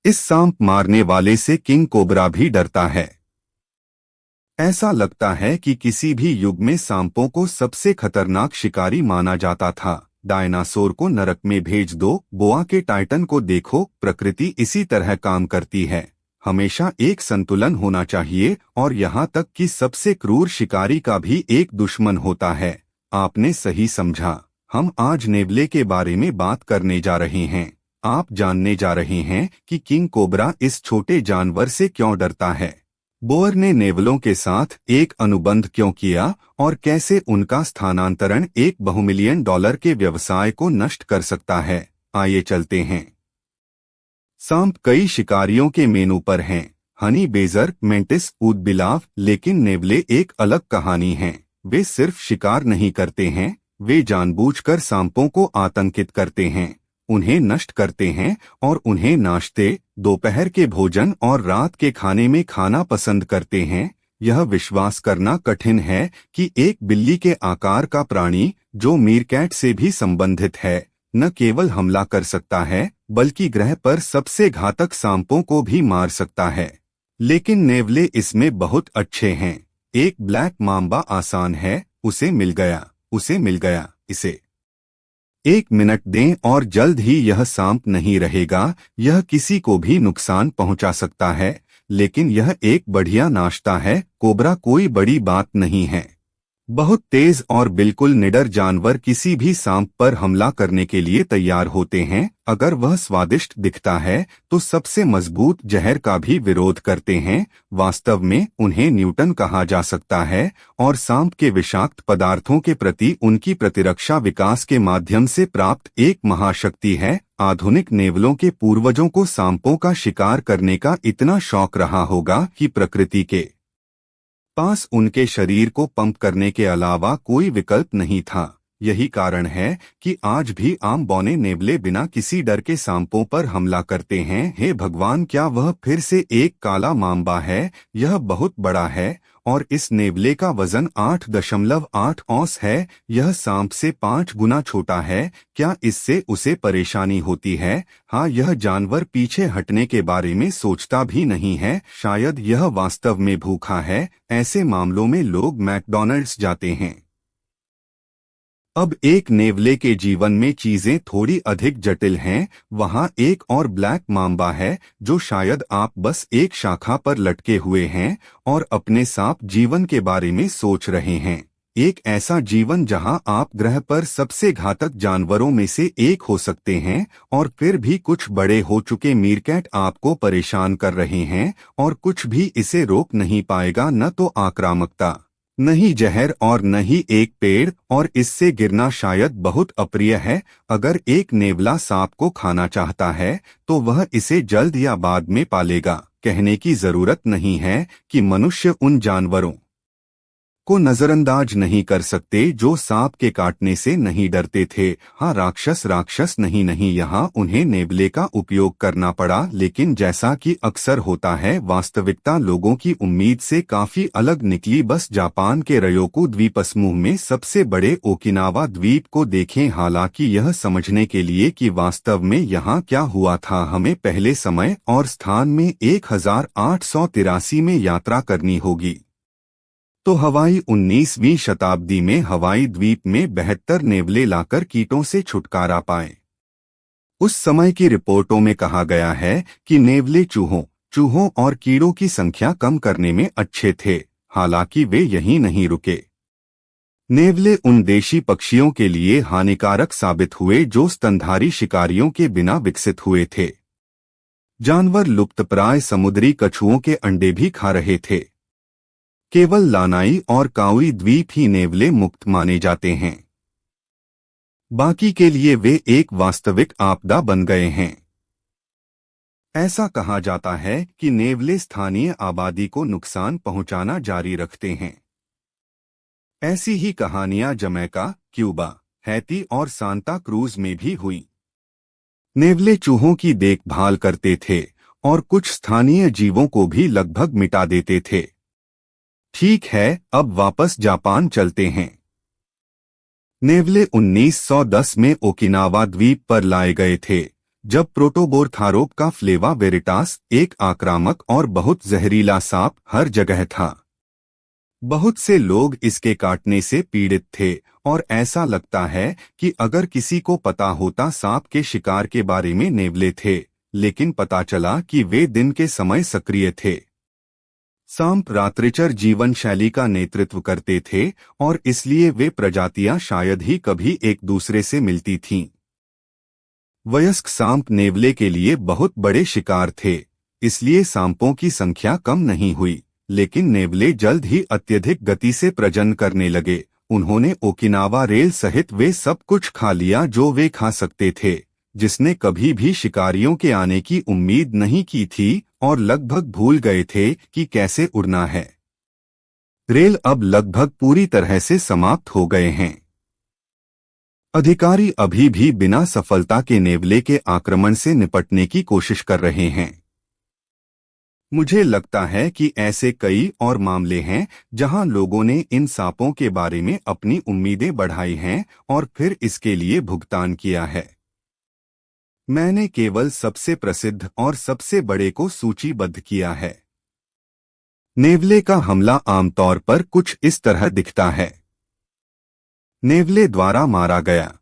इस सांप मारने वाले से किंग कोबरा भी डरता है। ऐसा लगता है कि किसी भी युग में सांपों को सबसे खतरनाक शिकारी माना जाता था। डायनासोर को नरक में भेज दो, बोआ के टाइटन को देखो, प्रकृति इसी तरह काम करती है। हमेशा एक संतुलन होना चाहिए और यहाँ तक कि सबसे क्रूर शिकारी का भी एक दुश्मन होता है। आपने सही समझा। हम आज नेवले के बारे में बात करने जा रहे हैं। आप जानने जा रहे हैं कि किंग कोबरा इस छोटे जानवर से क्यों डरता है, बोअर ने नेवलों के साथ एक अनुबंध क्यों किया और कैसे उनका स्थानांतरण एक बहुमिलियन डॉलर के व्यवसाय को नष्ट कर सकता है। आइए चलते हैं। सांप कई शिकारियों के मेनू पर हैं, हनी बेजर, मेंटिस, ऊदबिलाव, लेकिन नेवले एक अलग कहानी है। वे सिर्फ शिकार नहीं करते हैं, वे जानबूझकर सांपों को आतंकित करते हैं, उन्हें नष्ट करते हैं और उन्हें नाश्ते, दोपहर के भोजन और रात के खाने में खाना पसंद करते हैं। यह विश्वास करना कठिन है कि एक बिल्ली के आकार का प्राणी जो मीरकैट से भी संबंधित है, न केवल हमला कर सकता है बल्कि ग्रह पर सबसे घातक सांपों को भी मार सकता है। लेकिन नेवले इसमें बहुत अच्छे हैं। एक ब्लैक मांबा आसान है, उसे मिल गया, इसे 1 मिनट दें और जल्द ही यह सांप नहीं रहेगा। यह किसी को भी नुकसान पहुंचा सकता है, लेकिन यह एक बढ़िया नाश्ता है। कोबरा कोई बड़ी बात नहीं है। बहुत तेज और बिल्कुल निडर जानवर किसी भी सांप पर हमला करने के लिए तैयार होते हैं। अगर वह स्वादिष्ट दिखता है तो सबसे मजबूत जहर का भी विरोध करते हैं। वास्तव में उन्हें न्यूटन कहा जा सकता है और सांप के विषाक्त पदार्थों के प्रति उनकी प्रतिरक्षा विकास के माध्यम से प्राप्त एक महाशक्ति है। आधुनिक नेवलों के पूर्वजों को सांपों का शिकार करने का इतना शौक रहा होगा कि प्रकृति के पास उनके शरीर को पंप करने के अलावा कोई विकल्प नहीं था। यही कारण है कि आज भी आम बौने नेवले बिना किसी डर के सांपों पर हमला करते हैं। हे भगवान, क्या वह फिर से एक काला मांबा है? यह बहुत बड़ा है और इस नेवले का वजन 8.8 औंस है। यह सांप से 5 गुना छोटा है। क्या इससे उसे परेशानी होती है? हाँ, यह जानवर पीछे हटने के बारे में सोचता भी नहीं है। शायद यह वास्तव में भूखा है। ऐसे मामलों में लोग मैकडॉनल्ड्स जाते हैं। अब एक नेवले के जीवन में चीजें थोड़ी अधिक जटिल हैं। वहां एक और ब्लैक मांबा है जो शायद आप बस एक शाखा पर लटके हुए हैं और अपने सांप जीवन के बारे में सोच रहे हैं। एक ऐसा जीवन जहां आप ग्रह पर सबसे घातक जानवरों में से एक हो सकते हैं और फिर भी कुछ बड़े हो चुके मीरकैट आपको परेशान कर रहे हैं और कुछ भी इसे रोक नहीं पाएगा। न तो आक्रामकता, नहीं जहर और न ही एक पेड़, और इससे गिरना शायद बहुत अप्रिय है। अगर एक नेवला सांप को खाना चाहता है तो वह इसे जल्द या बाद में पालेगा। कहने की जरूरत नहीं है कि मनुष्य उन जानवरों को नजरअंदाज नहीं कर सकते जो सांप के काटने से नहीं डरते थे। हाँ, राक्षस नहीं, यहाँ उन्हें नेवले का उपयोग करना पड़ा। लेकिन जैसा कि अक्सर होता है, वास्तविकता लोगों की उम्मीद से काफी अलग निकली। बस जापान के रयोकू द्वीपसमूह में सबसे बड़े ओकिनावा द्वीप को देखें। हालांकि यह समझने के लिए कि वास्तव में यहाँ क्या हुआ था, हमें पहले समय और स्थान में 1883 में यात्रा करनी होगी। तो हवाई 19वीं शताब्दी में हवाई द्वीप में 72 नेवले लाकर कीटों से छुटकारा पाए। उस समय की रिपोर्टों में कहा गया है कि नेवले चूहों और कीड़ों की संख्या कम करने में अच्छे थे। हालांकि वे यहीं नहीं रुके। नेवले उन देशी पक्षियों के लिए हानिकारक साबित हुए जो स्तनधारी शिकारियों के बिना विकसित हुए थे। जानवर लुप्तप्राय समुद्री कछुओं के अंडे भी खा रहे थे। केवल लानाई और काउई द्वीप ही नेवले मुक्त माने जाते हैं। बाकी के लिए वे एक वास्तविक आपदा बन गए हैं। ऐसा कहा जाता है कि नेवले स्थानीय आबादी को नुकसान पहुंचाना जारी रखते हैं। ऐसी ही कहानियां जमैका, क्यूबा, हैती और सांता क्रूज में भी हुई। नेवले चूहों की देखभाल करते थे और कुछ स्थानीय जीवों को भी लगभग मिटा देते थे। ठीक है, अब वापस जापान चलते हैं। नेवले 1910 में ओकिनावा द्वीप पर लाए गए थे, जब प्रोटोबोरथारोप फ्लेवा वेरिटास एक आक्रामक और बहुत जहरीला सांप हर जगह था। बहुत से लोग इसके काटने से पीड़ित थे और ऐसा लगता है कि अगर किसी को पता होता सांप के शिकार के बारे में नेवले थे, लेकिन पता चला कि वे दिन के समय सक्रिय थे। सांप रात्रिचर जीवन शैली का नेतृत्व करते थे और इसलिए वे प्रजातियां शायद ही कभी एक दूसरे से मिलती थीं। वयस्क सांप नेवले के लिए बहुत बड़े शिकार थे, इसलिए सांपों की संख्या कम नहीं हुई, लेकिन नेवले जल्द ही अत्यधिक गति से प्रजनन करने लगे। उन्होंने ओकिनावा रेल सहित वे सब कुछ खा लिया जो वे खा सकते थे, जिसने कभी भी शिकारियों के आने की उम्मीद नहीं की थी और लगभग भूल गए थे कि कैसे उड़ना है। रेल अब लगभग पूरी तरह से समाप्त हो गए हैं। अधिकारी अभी भी बिना सफलता के नेवले के आक्रमण से निपटने की कोशिश कर रहे हैं। मुझे लगता है कि ऐसे कई और मामले हैं जहां लोगों ने इन सांपों के बारे में अपनी उम्मीदें बढ़ाई हैं और फिर इसके लिए भुगतान किया है। मैंने केवल सबसे प्रसिद्ध और सबसे बड़े को सूचीबद्ध किया है। नेवले का हमला आमतौर पर कुछ इस तरह दिखता है। नेवले द्वारा मारा गया।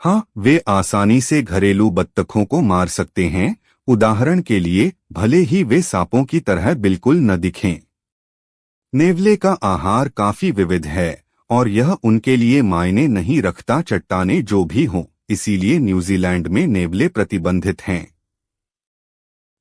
हाँ, वे आसानी से घरेलू बत्तखों को मार सकते हैं, उदाहरण के लिए भले ही वे सांपों की तरह बिल्कुल न दिखें। नेवले का आहार काफी विविध है और यह उनके लिए मायने नहीं रखता चट्टानें जो भी हों, इसीलिए न्यूजीलैंड में नेवले प्रतिबंधित हैं।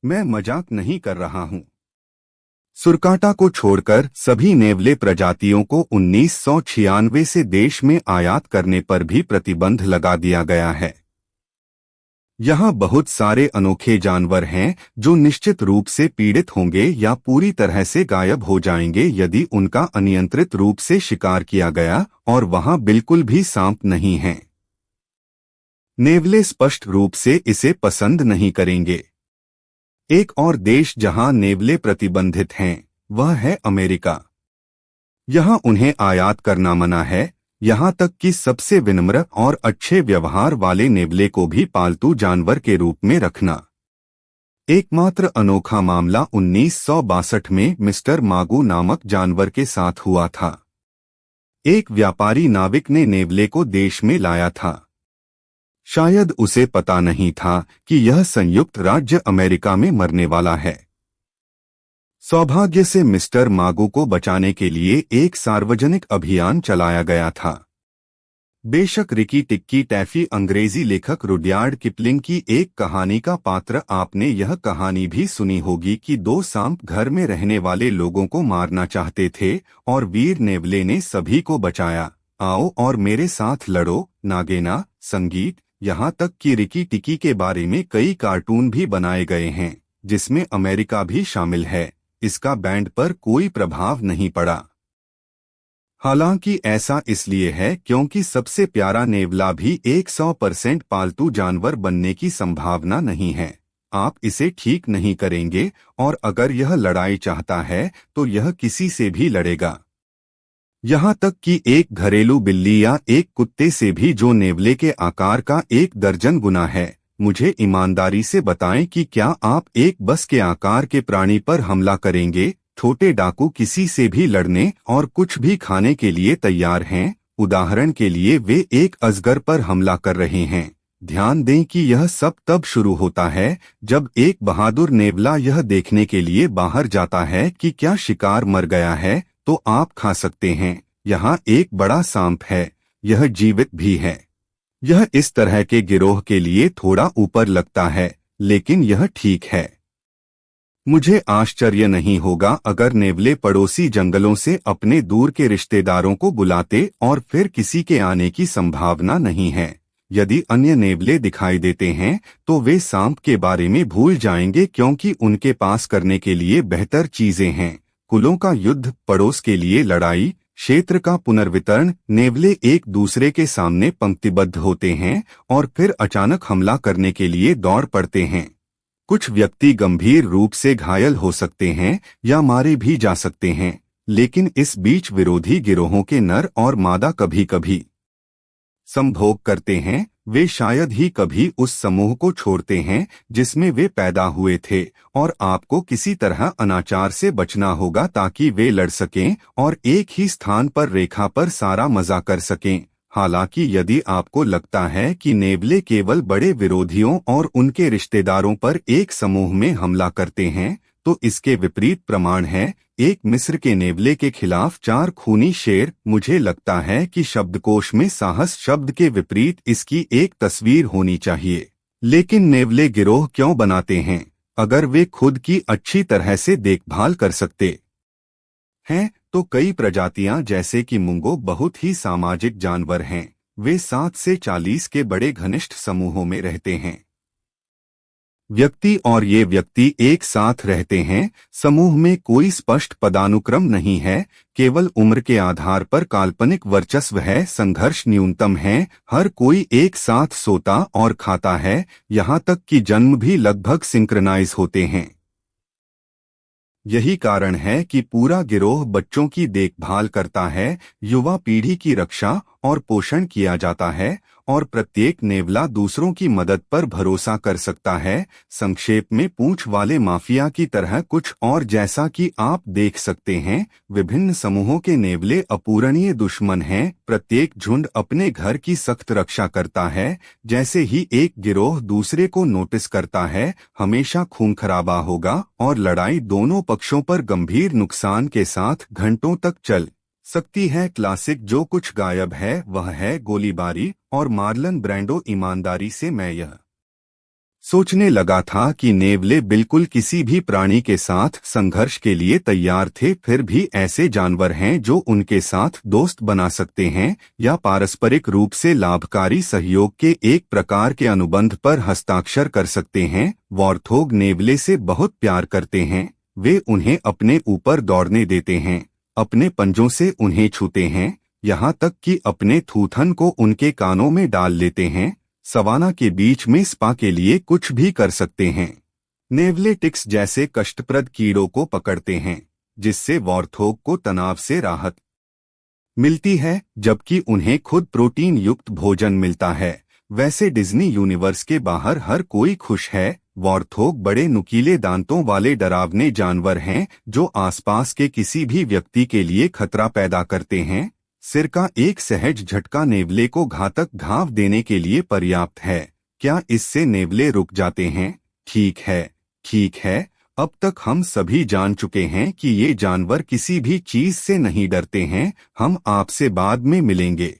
मैं मजाक नहीं कर रहा हूँ। सुरकाटा को छोड़कर सभी नेवले प्रजातियों को 1996 से देश में आयात करने पर भी प्रतिबंध लगा दिया गया है। यहाँ बहुत सारे अनोखे जानवर हैं जो निश्चित रूप से पीड़ित होंगे या पूरी तरह से गायब हो जाएंगे यदि उनका अनियंत्रित रूप से शिकार किया गया, और वहाँ बिल्कुल भी सांप नहीं हैं। नेवले स्पष्ट रूप से इसे पसंद नहीं करेंगे। एक और देश जहां नेवले प्रतिबंधित हैं वह है अमेरिका। यहां उन्हें आयात करना मना है, यहां तक कि सबसे विनम्र और अच्छे व्यवहार वाले नेवले को भी पालतू जानवर के रूप में रखना। एकमात्र अनोखा मामला 1962 में मिस्टर मागू नामक जानवर के साथ हुआ था। एक व्यापारी नाविक ने नेवले को देश में लाया था। शायद उसे पता नहीं था कि यह संयुक्त राज्य अमेरिका में मरने वाला है। सौभाग्य से मिस्टर मागू को बचाने के लिए एक सार्वजनिक अभियान चलाया गया था। बेशक रिकी टिक्की टैफी अंग्रेजी लेखक रुडयार्ड किपलिंग की एक कहानी का पात्र। आपने यह कहानी भी सुनी होगी कि दो सांप घर में रहने वाले लोगों को मारना चाहते थे और वीर नेवले ने सभी को बचाया। आओ और मेरे साथ लड़ो, नागेना, संगीत, यहाँ तक कि रिकी टिक्की के बारे में कई कार्टून भी बनाए गए हैं जिसमें अमेरिका भी शामिल है। इसका बैंड पर कोई प्रभाव नहीं पड़ा। हालांकि ऐसा इसलिए है क्योंकि सबसे प्यारा नेवला भी 100% पालतू जानवर बनने की संभावना नहीं है। आप इसे ठीक नहीं करेंगे और अगर यह लड़ाई चाहता है तो यह किसी से भी लड़ेगा, यहाँ तक कि एक घरेलू बिल्ली या एक कुत्ते से भी जो नेवले के आकार का 1 दर्जन गुना है। मुझे ईमानदारी से बताएं कि क्या आप एक बस के आकार के प्राणी पर हमला करेंगे? छोटे डाकू किसी से भी लड़ने और कुछ भी खाने के लिए तैयार हैं। उदाहरण के लिए वे एक अजगर पर हमला कर रहे हैं। ध्यान दें कि यह सब तब शुरू होता है जब एक बहादुर नेवला यह देखने के लिए बाहर जाता है कि क्या शिकार मर गया है तो आप खा सकते हैं। यहाँ एक बड़ा सांप है, यह जीवित भी है। यह इस तरह के गिरोह के लिए थोड़ा ऊपर लगता है, लेकिन यह ठीक है। मुझे आश्चर्य नहीं होगा अगर नेवले पड़ोसी जंगलों से अपने दूर के रिश्तेदारों को बुलाते और फिर किसी के आने की संभावना नहीं है। यदि अन्य नेवले दिखाई देते हैं तो वे सांप के बारे में भूल जाएंगे क्योंकि उनके पास करने के लिए बेहतर चीजें हैं। कुलों का युद्ध, पड़ोस के लिए लड़ाई, क्षेत्र का पुनर्वितरण। नेवले एक दूसरे के सामने पंक्तिबद्ध होते हैं और फिर अचानक हमला करने के लिए दौड़ पड़ते हैं। कुछ व्यक्ति गंभीर रूप से घायल हो सकते हैं या मारे भी जा सकते हैं, लेकिन इस बीच विरोधी गिरोहों के नर और मादा कभी कभी संभोग करते हैं। वे शायद ही कभी उस समूह को छोड़ते हैं जिसमें वे पैदा हुए थे, और आपको किसी तरह अनाचार से बचना होगा ताकि वे लड़ सकें और एक ही स्थान पर रेखा पर सारा मजा कर सकें। हालांकि यदि आपको लगता है कि नेवले केवल बड़े विरोधियों और उनके रिश्तेदारों पर एक समूह में हमला करते हैं, तो इसके विपरीत प्रमाण है। एक मिस्र के नेवले के खिलाफ 4 खूनी शेर। मुझे लगता है कि शब्दकोश में साहस शब्द के विपरीत इसकी एक तस्वीर होनी चाहिए। लेकिन नेवले गिरोह क्यों बनाते हैं? अगर वे खुद की अच्छी तरह से देखभाल कर सकते हैं तो कई प्रजातियां जैसे कि मुंगो बहुत ही सामाजिक जानवर हैं। वे 7 से 40 के बड़े घनिष्ठ समूहों में रहते हैं। व्यक्ति और ये व्यक्ति एक साथ रहते हैं। समूह में कोई स्पष्ट पदानुक्रम नहीं है, केवल उम्र के आधार पर काल्पनिक वर्चस्व है। संघर्ष न्यूनतम है, हर कोई एक साथ सोता और खाता है, यहाँ तक कि जन्म भी लगभग सिंक्रनाइज होते हैं। यही कारण है कि पूरा गिरोह बच्चों की देखभाल करता है, युवा पीढ़ी की रक्षा और पोषण किया जाता है, और प्रत्येक नेवला दूसरों की मदद पर भरोसा कर सकता है। संक्षेप में पूंछ वाले माफिया की तरह कुछ और। जैसा कि आप देख सकते हैं, विभिन्न समूहों के नेवले अपूरणीय दुश्मन हैं। प्रत्येक झुंड अपने घर की सख्त रक्षा करता है। जैसे ही एक गिरोह दूसरे को नोटिस करता है, हमेशा खून खराबा होगा और लड़ाई दोनों पक्षों पर गंभीर नुकसान के साथ घंटों तक चल सकती है। क्लासिक जो कुछ गायब है वह है गोलीबारी। और मार्लन ब्रैंडो ईमानदारी से मैं यह सोचने लगा था कि नेवले बिल्कुल किसी भी प्राणी के साथ संघर्ष के लिए तैयार थे। फिर भी ऐसे जानवर हैं जो उनके साथ दोस्त बना सकते हैं या पारस्परिक रूप से लाभकारी सहयोग के एक प्रकार के अनुबंध पर हस्ताक्षर कर सकते हैं। वॉर्थोग नेवले से बहुत प्यार करते हैं। वे उन्हें अपने ऊपर दौड़ने देते हैं, अपने पंजों से उन्हें छूते हैं, यहाँ तक कि अपने थूथन को उनके कानों में डाल लेते हैं। सवाना के बीच में स्पा के लिए कुछ भी कर सकते हैं। नेवले टिक्स जैसे कष्टप्रद कीड़ों को पकड़ते हैं, जिससे वॉर्थोग को तनाव से राहत मिलती है, जबकि उन्हें खुद प्रोटीन युक्त भोजन मिलता है। वैसे डिज्नी यूनिवर्स के बाहर हर कोई खुश है। वॉर्थोग बड़े नुकीले दांतों वाले डरावने जानवर हैं जो आसपास के किसी भी व्यक्ति के लिए खतरा पैदा करते हैं। सिर का एक सहज झटका नेवले को घातक घाव देने के लिए पर्याप्त है। क्या इससे नेवले रुक जाते हैं? ठीक है, ठीक है। अब तक हम सभी जान चुके हैं कि ये जानवर किसी भी चीज से नहीं डरते हैं। हम आपसे बाद में मिलेंगे।